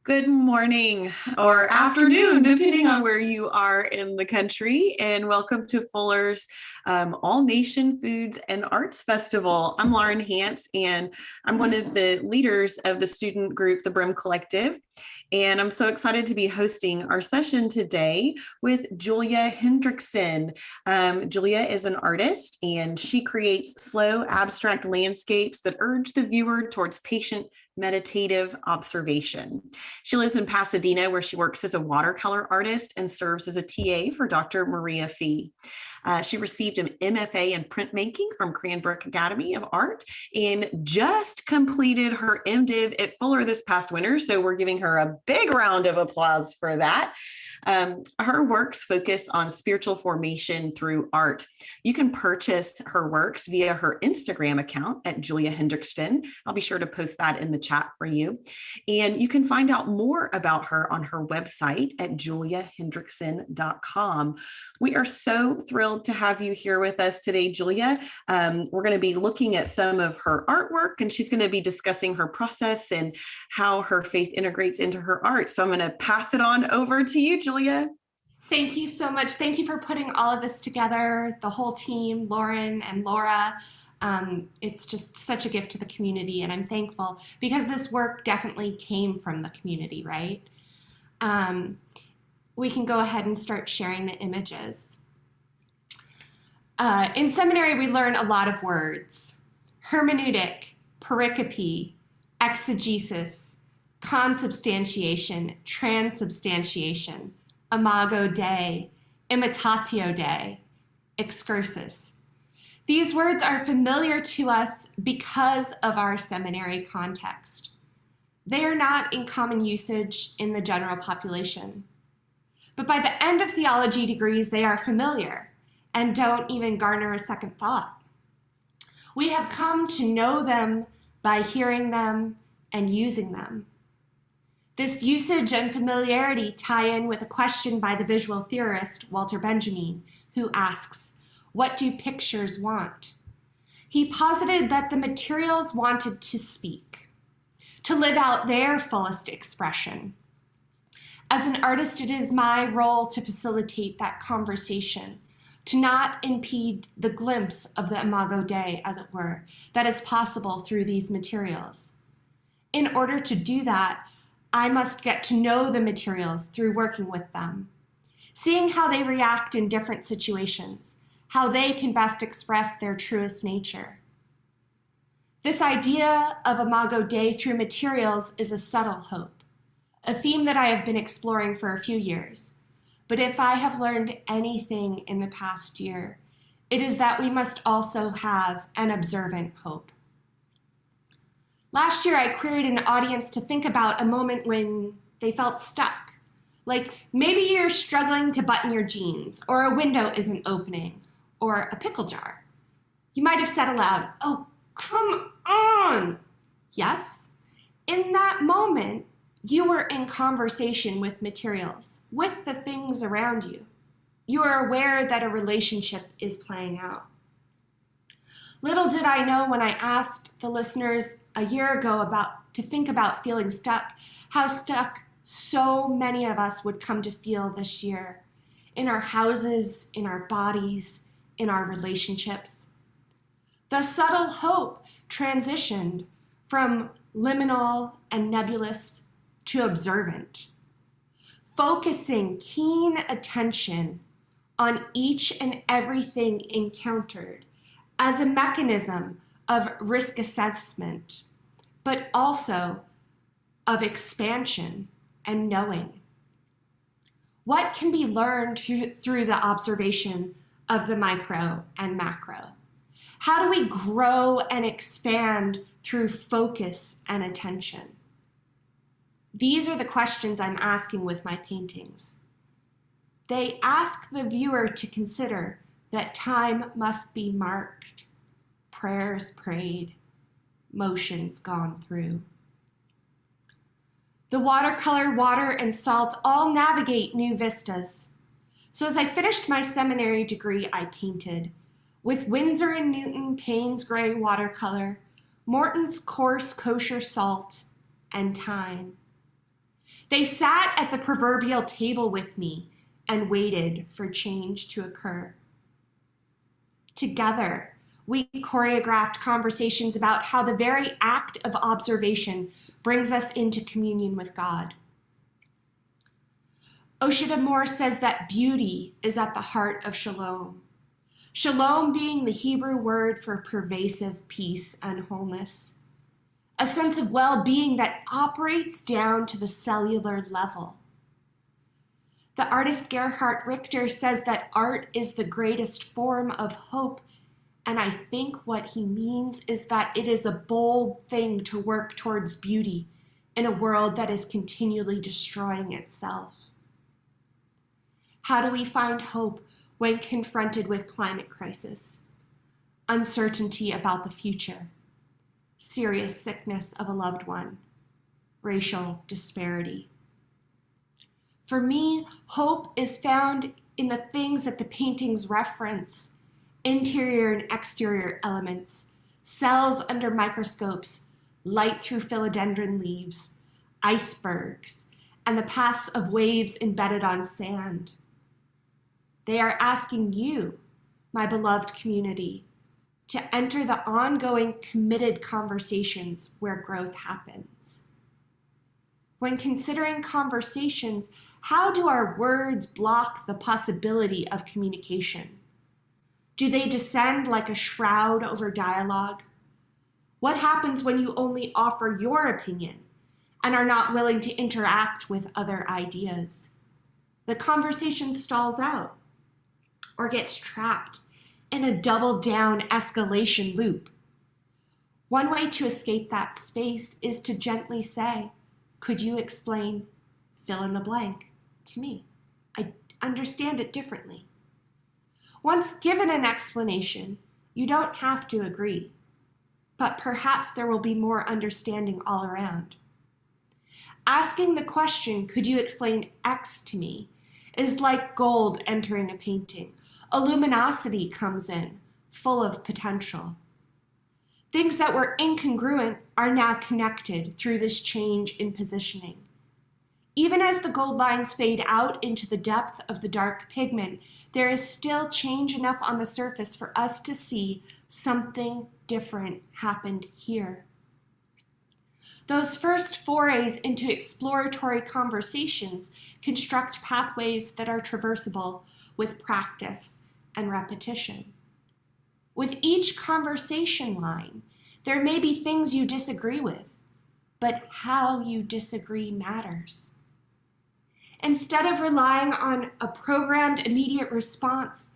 Good morning or afternoon, depending on where you are in the country, and welcome to Fuller's All Nation Foods and Arts Festival. I'm Lauren Hance, and I'm one of the leaders of the student group, the Brim Collective. And I'm so excited to be hosting our session today with Julia Hendrickson. Julia is an artist, and she creates slow, abstract landscapes that urge the viewer towards patient, meditative observation. She lives in Pasadena, where she works as a watercolor artist and serves as a TA for Dr. Maria Fee. She received an MFA in printmaking from Cranbrook Academy of Art and just completed her MDiv at Fuller this past winter. So we're giving her a big round of applause for that. Her works focus on spiritual formation through art. You can purchase her works via her Instagram account at Julia Hendrickson. I'll be sure to post that in the chat for you. And you can find out more about her on her website at juliahendrickson.com. We are so thrilled to have you here with us today, Julia. We're going to be looking at some of her artwork, and she's going to be discussing her process and how her faith integrates into her art. So I'm going to pass it on over to you, Julia. Thank you so much. Thank you for putting all of this together, the whole team, Lauren and Laura. It's just such a gift to the community, and I'm thankful because this work definitely came from the community, right? We can go ahead and start sharing the images. In seminary, we learn a lot of words: hermeneutic, pericope, exegesis, consubstantiation, transubstantiation, imago Dei, imitatio Dei, excursus. These words are familiar to us because of our seminary context. They are not in common usage in the general population. But by the end of theology degrees, they are familiar and don't even garner a second thought. We have come to know them by hearing them and using them. This usage and familiarity tie in with a question by the visual theorist Walter Benjamin, who asks, "What do pictures want?" He posited that the materials wanted to speak, to live out their fullest expression. As an artist, it is my role to facilitate that conversation, to not impede the glimpse of the imago Dei, as it were, that is possible through these materials. In order to do that, I must get to know the materials through working with them, seeing how they react in different situations, how they can best express their truest nature. This idea of imago Dei through materials is a subtle hope, a theme that I have been exploring for a few years. But if I have learned anything in the past year, it is that we must also have an observant hope. Last year, I queried an audience to think about a moment when they felt stuck. Like maybe you're struggling to button your jeans, or a window isn't opening, or a pickle jar. You might have said aloud, "Oh, come on." Yes? In that moment, you were in conversation with materials, with the things around you. You are aware that a relationship is playing out. Little did I know when I asked the listeners a year ago to think about feeling stuck, how stuck so many of us would come to feel this year, in our houses, in our bodies, in our relationships. The subtle hope transitioned from liminal and nebulous to observant, focusing keen attention on each and everything encountered as a mechanism of risk assessment, but also of expansion and knowing. What can be learned through the observation of the micro and macro? How do we grow and expand through focus and attention? These are the questions I'm asking with my paintings. They ask the viewer to consider that time must be marked, prayers prayed, motions gone through. The watercolor, water, and salt all navigate new vistas. So as I finished my seminary degree, I painted with Winsor & Newton Payne's Gray watercolor, Morton's coarse kosher salt, and time. They sat at the proverbial table with me and waited for change to occur. Together, we choreographed conversations about how the very act of observation brings us into communion with God. Oshida Moore says that beauty is at the heart of shalom. Shalom being the Hebrew word for pervasive peace and wholeness, a sense of well-being that operates down to the cellular level. The artist Gerhard Richter says that art is the greatest form of hope, and I think what he means is that it is a bold thing to work towards beauty in a world that is continually destroying itself. How do we find hope when confronted with climate crisis, uncertainty about the future, serious sickness of a loved one, racial disparity? For me, hope is found in the things that the paintings reference: interior and exterior elements, cells under microscopes, light through philodendron leaves, icebergs, and the paths of waves embedded on sand. They are asking you, my beloved community, to enter the ongoing committed conversations where growth happens. When considering conversations, how do our words block the possibility of communication? Do they descend like a shroud over dialogue? What happens when you only offer your opinion and are not willing to interact with other ideas? The conversation stalls out or gets trapped in a double-down escalation loop. One way to escape that space is to gently say, "Could you explain fill in the blank to me? I understand it differently." Once given an explanation, you don't have to agree, but perhaps there will be more understanding all around. Asking the question, "Could you explain X to me?" is like gold entering a painting. A luminosity comes in, full of potential. Things that were incongruent are now connected through this change in positioning. Even as the gold lines fade out into the depth of the dark pigment, there is still change enough on the surface for us to see something different happened here. Those first forays into exploratory conversations construct pathways that are traversable with practice and repetition. With each conversation line, there may be things you disagree with, but how you disagree matters. Instead of relying on a programmed immediate response,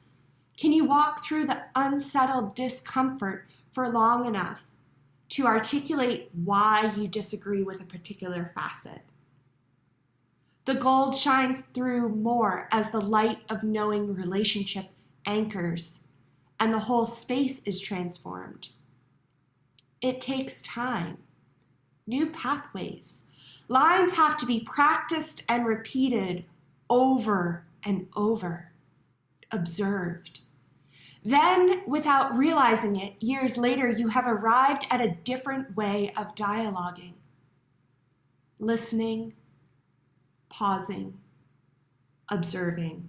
can you walk through the unsettled discomfort for long enough to articulate why you disagree with a particular facet? The gold shines through more as the light of knowing relationship anchors and the whole space is transformed. It takes time, new pathways. Lines have to be practiced and repeated over and over, observed. Then, without realizing it, years later, you have arrived at a different way of dialoguing. Listening, pausing, observing,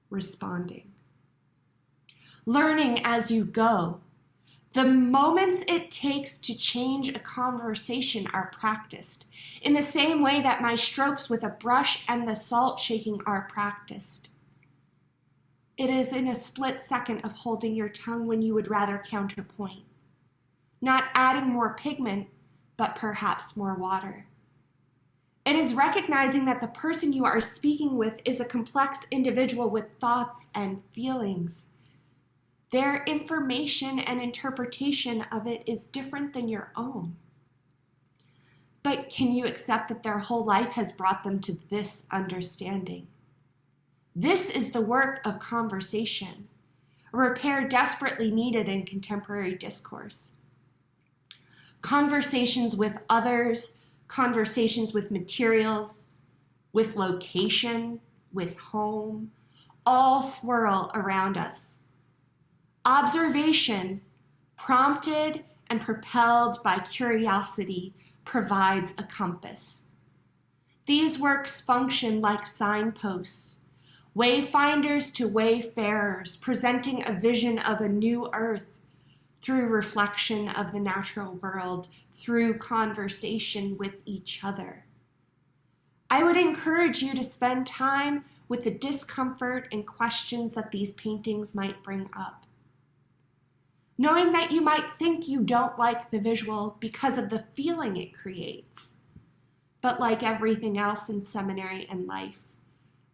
responding. Learning as you go. The moments it takes to change a conversation are practiced, in the same way that my strokes with a brush and the salt shaking are practiced. It is in a split second of holding your tongue when you would rather counterpoint. Not adding more pigment, but perhaps more water. It is recognizing that the person you are speaking with is a complex individual with thoughts and feelings. Their information and interpretation of it is different than your own. But can you accept that their whole life has brought them to this understanding? This is the work of conversation, a repair desperately needed in contemporary discourse. Conversations with others, conversations with materials, with location, with home, all swirl around us. Observation, prompted and propelled by curiosity, provides a compass. These works function like signposts, wayfinders to wayfarers, presenting a vision of a new earth through reflection of the natural world, through conversation with each other. I would encourage you to spend time with the discomfort and questions that these paintings might bring up. Knowing that you might think you don't like the visual because of the feeling it creates. But like everything else in seminary and life,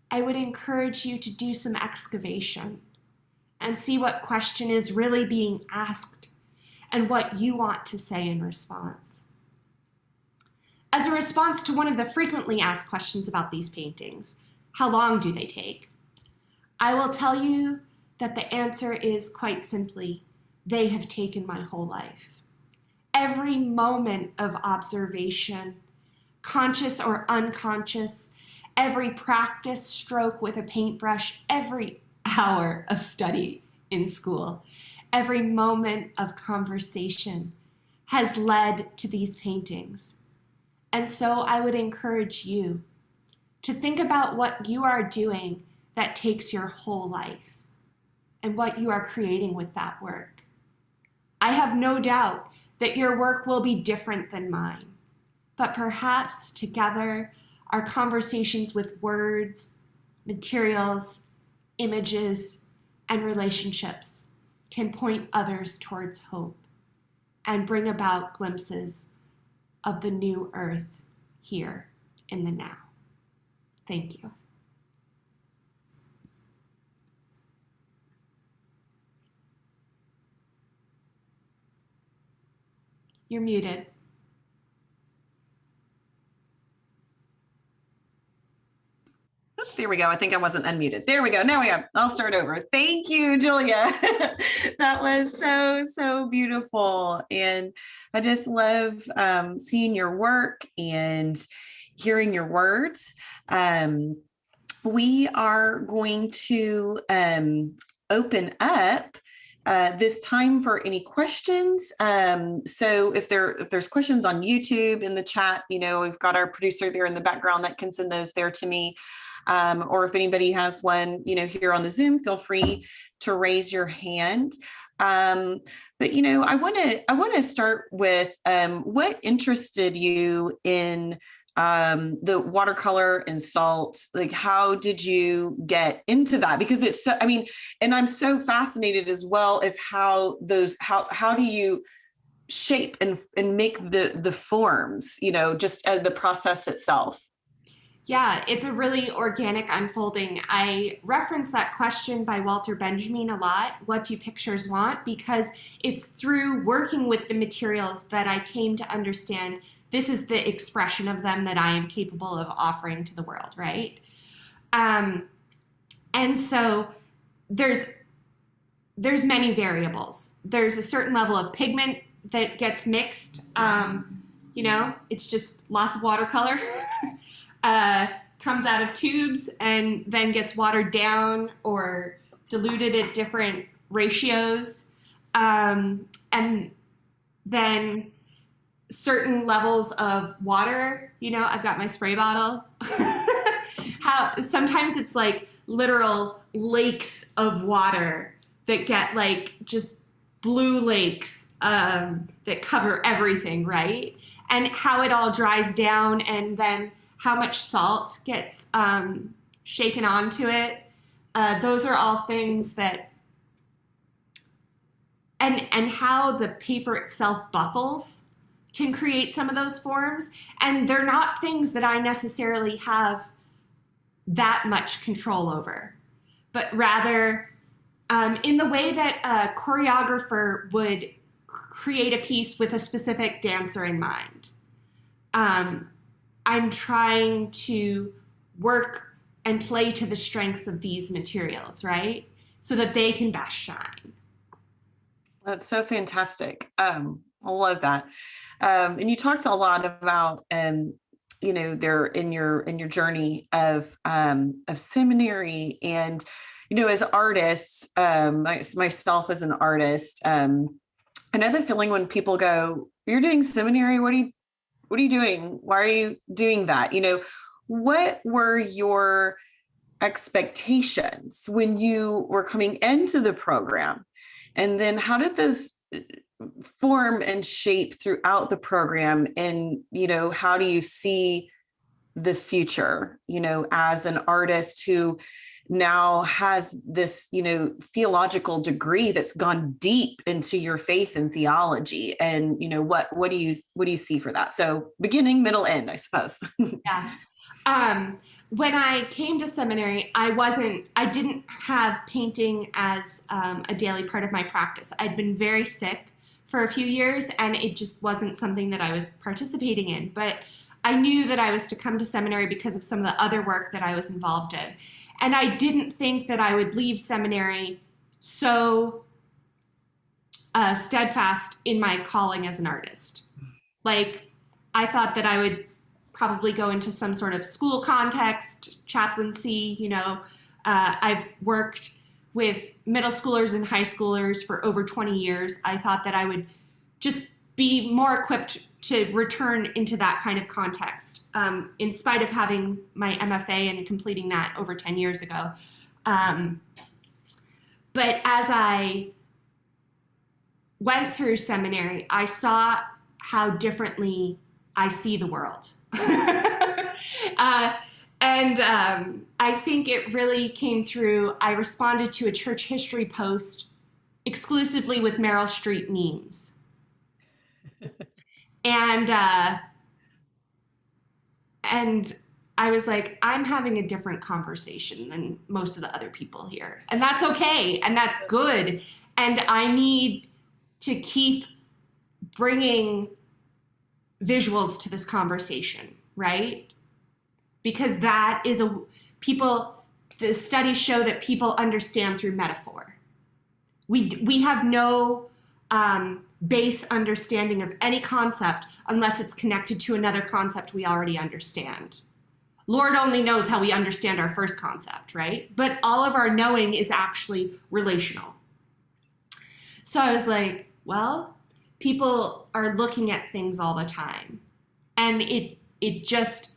I would encourage you to do some excavation and see what question is really being asked and what you want to say in response. As a response to one of the frequently asked questions about these paintings, how long do they take? I will tell you that the answer is quite simply, they have taken my whole life. Every moment of observation, conscious or unconscious, every practice stroke with a paintbrush, every hour of study in school, every moment of conversation has led to these paintings. And so I would encourage you to think about what you are doing that takes your whole life and what you are creating with that work. I have no doubt that your work will be different than mine, but perhaps together our conversations with words, materials, images, and relationships can point others towards hope and bring about glimpses of the new earth here in the now. Thank you. You're muted. Oops, there we go. I think I wasn't unmuted. There we go. Now we go. I'll start over. Thank you, Julia. That was so beautiful. And I just love seeing your work and hearing your words. We are going to open up this time for any questions. So if there's questions on YouTube in the chat, we've got our producer there in the background that can send those there to me. Or if anybody has one, here on the Zoom, feel free to raise your hand. But I want to start with what interested you in the watercolor and salt. Like, how did you get into that? Because it's so, and I'm so fascinated as well as how do you shape and make the forms, just the process itself. Yeah, it's a really organic unfolding. I reference that question by Walter Benjamin a lot, what do pictures want? Because it's through working with the materials that I came to understand this is the expression of them that I am capable of offering to the world, right? And so there's many variables. There's a certain level of pigment that gets mixed. It's just lots of watercolor. Comes out of tubes and then gets watered down or diluted at different ratios. And then certain levels of water, I've got my spray bottle. Sometimes it's like literal lakes of water that get like just blue lakes that cover everything, right? And how it all dries down and then how much salt gets shaken onto it. Those are all things that, and how the paper itself buckles can create some of those forms. And they're not things that I necessarily have that much control over, but rather in the way that a choreographer would create a piece with a specific dancer in mind. I'm trying to work and play to the strengths of these materials, right? So that they can best shine. That's so fantastic. I love that. And you talked a lot about, there in your journey of seminary and, as artists, myself as an artist, I know the feeling when people go, "You're doing seminary. What are you doing? Why are you doing that?" what were your expectations when you were coming into the program? And then how did those form and shape throughout the program? And, how do you see the future, as an artist who now has this, theological degree that's gone deep into your faith and theology? And, what do you see for that? So beginning, middle, end, I suppose. Yeah. When I came to seminary, I didn't have painting as a daily part of my practice. I'd been very sick for a few years, and it just wasn't something that I was participating in. But I knew that I was to come to seminary because of some of the other work that I was involved in. And I didn't think that I would leave seminary so steadfast in my calling as an artist. Like, I thought that I would probably go into some sort of school context, chaplaincy. I've worked with middle schoolers and high schoolers for over 20 years. I thought that I would just be more equipped to return into that kind of context, in spite of having my MFA and completing that over 10 years ago. But as I went through seminary, I saw how differently I see the world. I think it really came through. I responded to a church history post exclusively with Meryl Streep memes. And I was like, I'm having a different conversation than most of the other people here. And that's okay. And that's good. And I need to keep bringing visuals to this conversation, right? Because that is the studies show that people understand through metaphor. We have no base understanding of any concept unless it's connected to another concept we already understand. Lord only knows how we understand our first concept, right? But all of our knowing is actually relational. So I was like, well, people are looking at things all the time. And it just,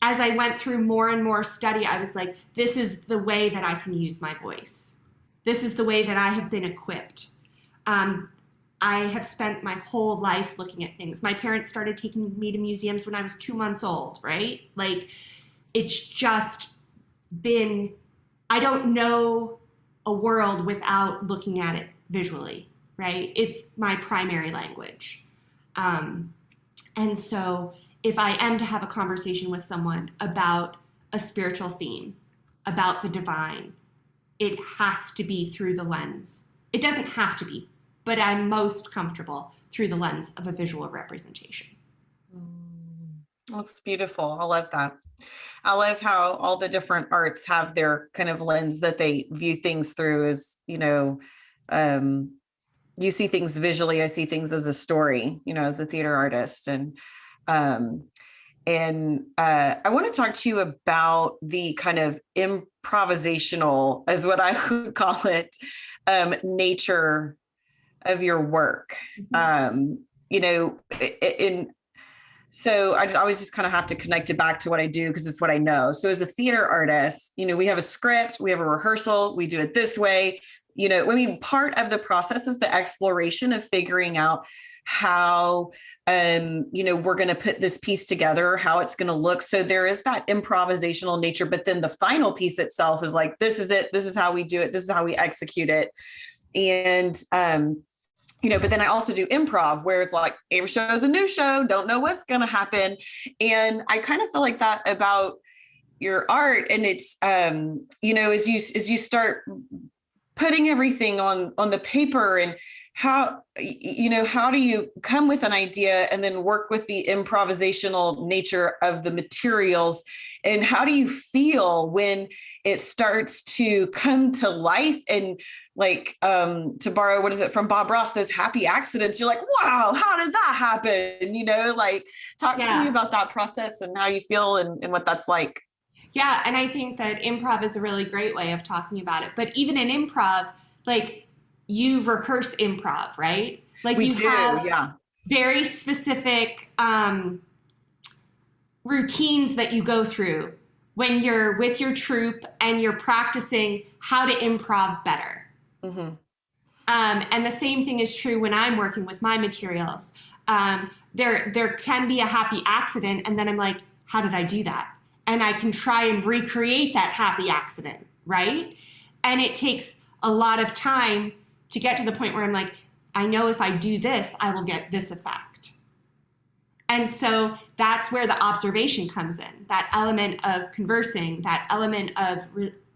as I went through more and more study, I was like, this is the way that I can use my voice. This is the way that I have been equipped. I have spent my whole life looking at things. My parents started taking me to museums when I was 2 months old, right? Like, it's just been, I don't know a world without looking at it visually, right? It's my primary language. And so if I am to have a conversation with someone about a spiritual theme, about the divine, it has to be through the lens. It doesn't have to be, but I'm most comfortable through the lens of a visual representation. That's beautiful. I love that. I love how all the different arts have their kind of lens that they view things through. As, you see things visually, I see things as a story, as a theater artist. And I want to talk to you about the kind of improvisational, as what I would call it, nature of your work. So I always just kind of have to connect it back to what I do, because it's what I know. So as a theater artist, we have a script, we have a rehearsal, we do it this way. Part of the process is the exploration of figuring out how, we're going to put this piece together, how it's going to look. So there is that improvisational nature, but then the final piece itself is like, this is it. This is how we do it. This is how we execute it. And, but then I also do improv, where it's like every show is a new show, don't know what's going to happen. And I kind of feel like that about your art. And it's, as you start putting everything on the paper, and how do you come with an idea and then work with the improvisational nature of the materials? And how do you feel when it starts to come to life? And like, to borrow, what is it from Bob Ross, those happy accidents, you're like, wow, how did that happen? Talk to me about that process and how you feel and what that's like. Yeah. And I think that improv is a really great way of talking about it. But even in improv, like, you rehearse improv, right? Like, we do, have very specific routines that you go through when you're with your troupe and you're practicing how to improv better. Mm-hmm. And the same thing is true when I'm working with my materials. There can be a happy accident, and then I'm like, how did I do that? And I can try and recreate that happy accident, right? And it takes a lot of time to get to the point where I'm like, I know if I do this, I will get this effect. And so that's where the observation comes in, that element of conversing, that element of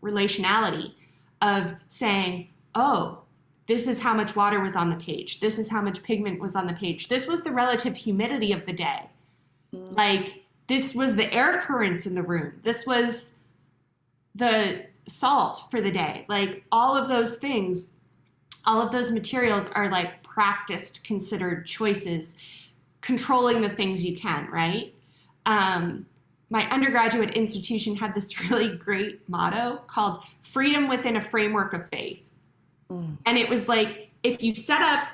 relationality, of saying, oh, this is how much water was on the page. This is how much pigment was on the page. This was the relative humidity of the day. Like, this was the air currents in the room. This was the salt for the day. Like, all of those things, all of those materials are like practiced, considered choices, controlling the things you can, right? My undergraduate institution had this really great motto called freedom within a framework of faith. And it was like, if you set up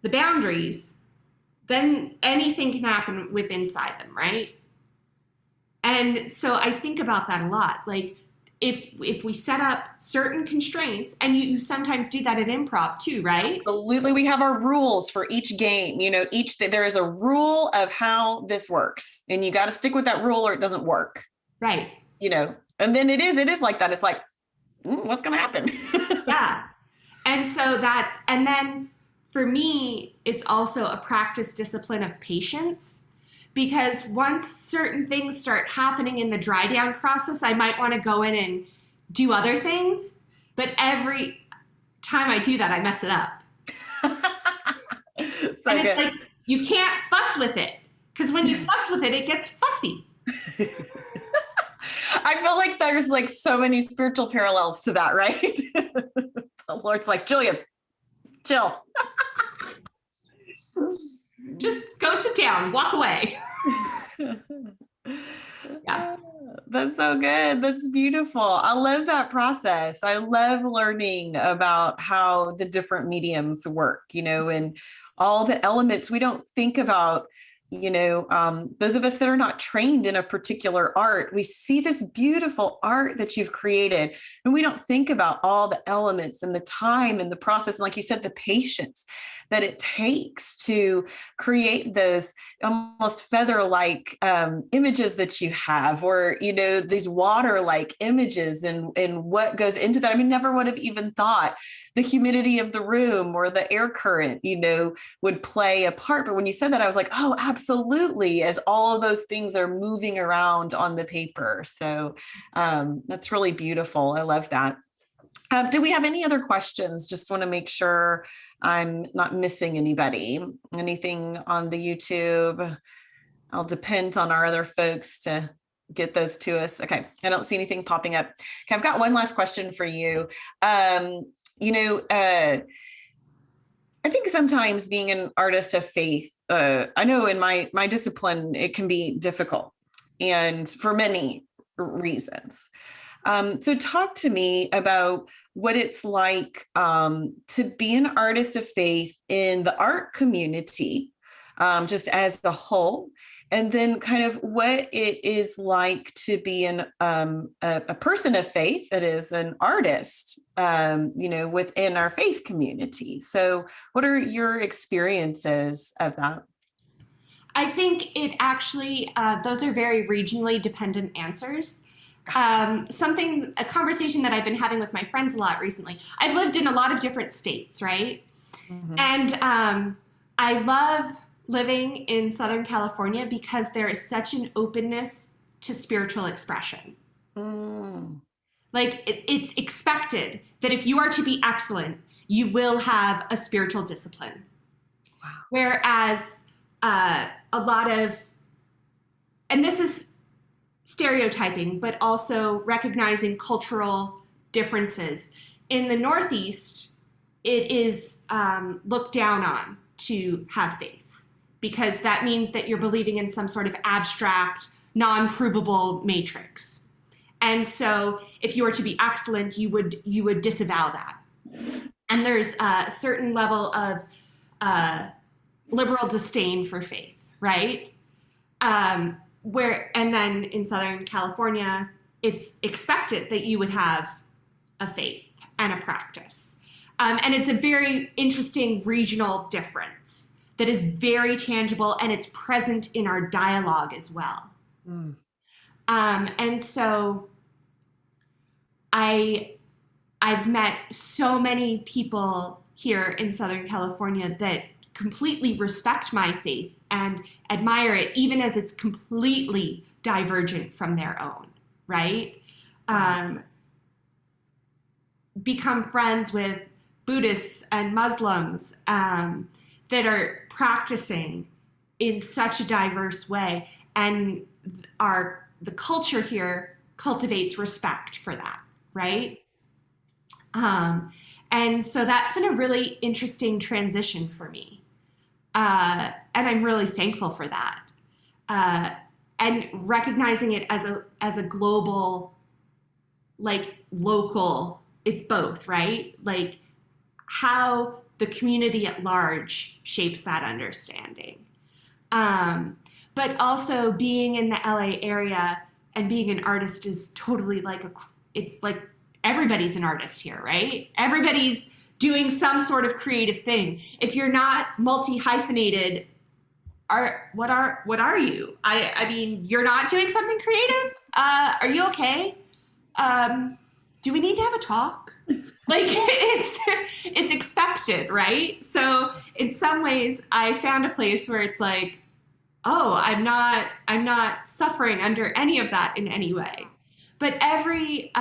the boundaries, then anything can happen with inside them, right? And so I think about that a lot. Like, if we set up certain constraints, and you sometimes do that in improv too, right? Absolutely. We have our rules for each game. There is a rule of how this works, and you got to stick with that rule or it doesn't work. Right. And then it is like that. It's like, what's going to happen? Yeah. And so and then for me, it's also a practice discipline of patience, because once certain things start happening in the dry down process, I might want to go in and do other things. But every time I do that, I mess it up. So and good. It's like, you can't fuss with it, because when you fuss with it, it gets fussy. I feel like there's like so many spiritual parallels to that, right? The Lord's like, Julia, chill. Just go sit down, walk away. Yeah. That's so good. That's beautiful. I love that process. I love learning about how the different mediums work, and all the elements. We don't think about, those of us that are not trained in a particular art, we see this beautiful art that you've created, and we don't think about all the elements and the time and the process. And like you said, the patience that it takes to create those almost feather-like images that you have, or, these water-like images, and what goes into that. I mean, never would have even thought the humidity of the room or the air current, would play a part. But when you said that, I was like, oh, absolutely, as all of those things are moving around on the paper. So that's really beautiful. I love that. Do we have any other questions? Just want to make sure I'm not missing anybody. Anything on the YouTube? I'll depend on our other folks to get those to us. Okay. I don't see anything popping up. Okay. I've got one last question for you. I think sometimes being an artist of faith, I know in my discipline, it can be difficult, and for many reasons. So talk to me about what it's like to be an artist of faith in the art community, just as a whole, and then kind of what it is like to be a person of faith that is an artist, within our faith community. So what are your experiences of that? I think it actually, those are very regionally dependent answers. A conversation that I've been having with my friends a lot recently. I've lived in a lot of different states, right? Mm-hmm. And I love living in Southern California because there is such an openness to spiritual expression. Like, it's expected that if you are to be excellent, you will have a spiritual discipline. Wow. Whereas a lot of, and this is stereotyping, but also recognizing cultural differences. In the Northeast, it is looked down on to have faith, because that means that you're believing in some sort of abstract, non-provable matrix. And so if you were to be excellent, you would disavow that. And there's a certain level of liberal disdain for faith, right? and then in Southern California, it's expected that you would have a faith and a practice. And it's a very interesting regional difference that is very tangible, and it's present in our dialogue as well. Mm. And so I've met so many people here in Southern California that completely respect my faith and admire it, even as it's completely divergent from their own, right? Become friends with Buddhists and Muslims that are practicing in such a diverse way, and the culture here cultivates respect for that, right? And so that's been a really interesting transition for me. And I'm really thankful for that. And recognizing it as a global, like local, it's both, right? Like how the community at large shapes that understanding. But also being in the LA area and being an artist is totally it's like everybody's an artist here, right? Everybody's doing some sort of creative thing. If you're not multi-hyphenated, what are you? I mean, you're not doing something creative? Are you okay? Do we need to have a talk? Like it's expected, right? So in some ways I found a place where it's like, oh, I'm not suffering under any of that in any way. But every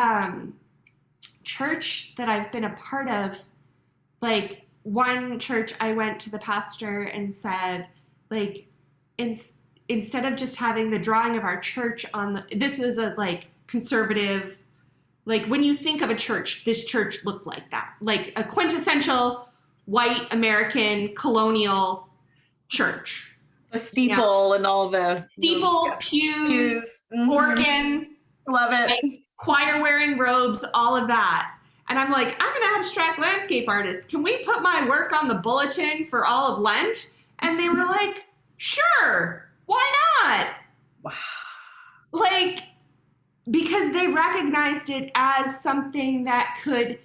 church that I've been a part of, like one church I went to the pastor and said, like, instead of just having the drawing of our church this was a like conservative, like when you think of a church, this church looked like that, like a quintessential white American colonial church. The steeple and all the steeple, pews, organ, love it, like, choir wearing robes, all of that. And I'm like, I'm an abstract landscape artist. Can we put my work on the bulletin for all of Lent? And they were like, sure, why not? Wow. Like, because they recognized it as something that could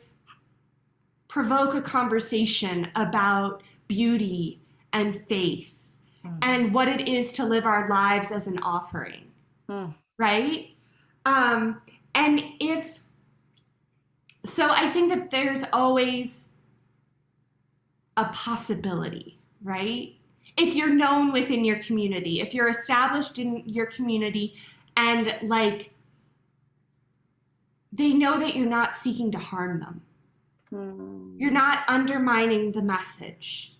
provoke a conversation about beauty and faith and what it is to live our lives as an offering, right? And so I think that there's always a possibility, right? If you're known within your community, if you're established in your community and like, they know that you're not seeking to harm them. You're not undermining the message.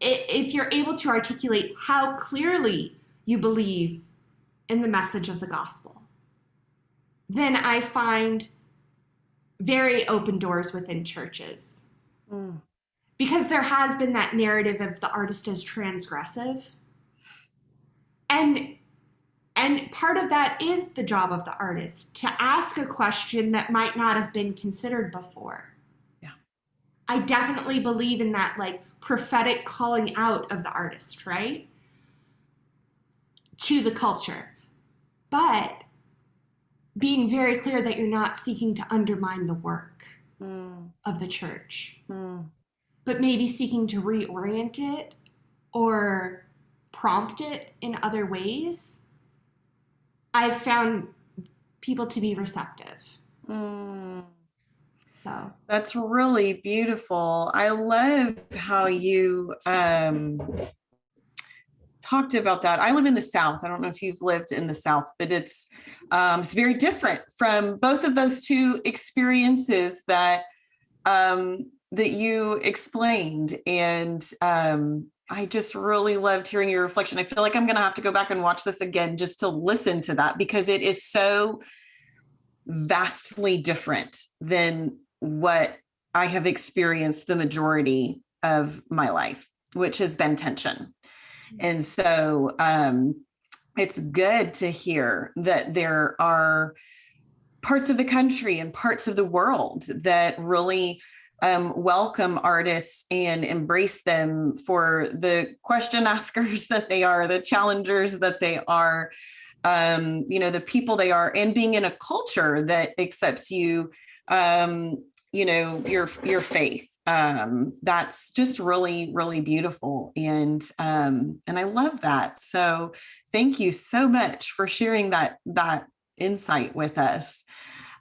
If you're able to articulate how clearly you believe in the message of the gospel, then I find very open doors within churches. Because there has been that narrative of the artist as transgressive. And part of that is the job of the artist, to ask a question that might not have been considered before. Yeah. I definitely believe in that like prophetic calling out of the artist, right? To the culture. But being very clear that you're not seeking to undermine the work of the church, but maybe seeking to reorient it or prompt it in other ways. I've found people to be receptive. So that's really beautiful. I love how you talked about that. I live in the South. I don't know if you've lived in the South, but it's very different from both of those two experiences that you explained. And I just really loved hearing your reflection. I feel like I'm going to have to go back and watch this again just to listen to that, because it is so vastly different than what I have experienced the majority of my life, which has been tension. And so it's good to hear that there are parts of the country and parts of the world that really welcome artists and embrace them for the question askers that they are, the challengers that they are, the people they are, and being in a culture that accepts you, your faith. That's just really, really beautiful. And I love that. So thank you so much for sharing that insight with us.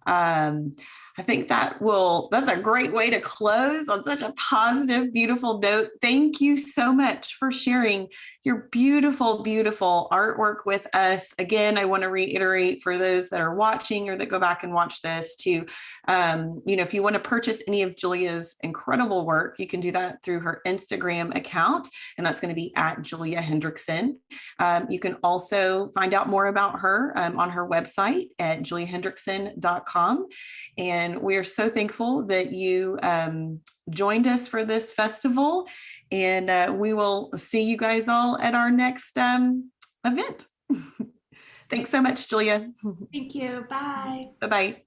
Um, I think that's a great way to close on such a positive, beautiful note. Thank you so much for sharing your beautiful, beautiful artwork with us. Again, I want to reiterate for those that are watching or that go back and watch this to, if you want to purchase any of Julia's incredible work, you can do that through her Instagram account, and that's going to be at Julia Hendrickson. You can also find out more about her on her website at juliahendrickson.com. And we are so thankful that you joined us for this festival. And we will see you guys all at our next event. Thanks so much, Julia. Thank you. Bye. Bye-bye.